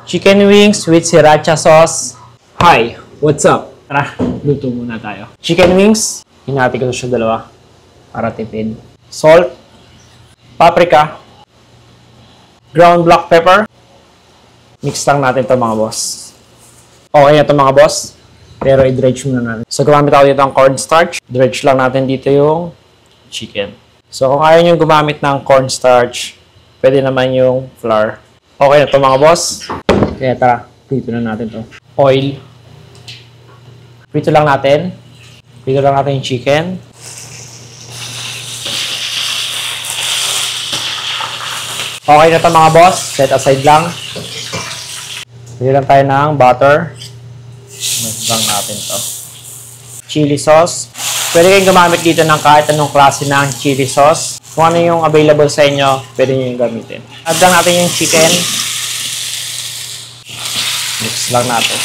Chicken wings with sriracha sauce. Hi, what's up? Tara, luto muna tayo. Chicken wings, hinati ko siya dalawa para tipid. Salt, paprika, ground black pepper. Mix lang natin ito mga boss. Okay na ito mga boss, pero i-dredge muna natin. So gumamit ako dito ng cornstarch. Dredge lang natin dito yung chicken. So kung ayaw nyo gumamit ng cornstarch, pwede naman yung flour. Okay na ito mga boss. Kaya tara, prito na natin to. Oil. Prito lang natin. Prito lang natin yung chicken. Okay na ito mga boss. Set aside lang. Pili lang tayo ng butter. Mix lang natin to. Chili sauce. Pwede kayong gumamit dito ng kahit anong klase ng chili sauce. Kung ano yung available sa inyo, pwede nyo yung gamitin. Add lang natin yung chicken. Mix lang natin.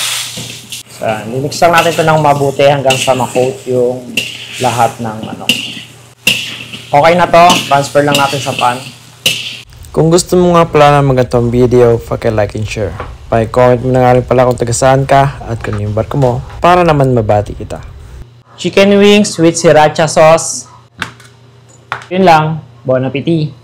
So, mix lang natin ito ng mabuti hanggang sa ma-coat yung lahat ng ano. Okay na to. Transfer lang natin sa pan. Kung gusto mo nga pala na magandang video, paki-like and share. Paki-comment mo na nga rin pala kung taga saan ka at kung yung barko mo para naman mabati kita. Chicken wings with sriracha sauce. Yun lang. Bon appetit!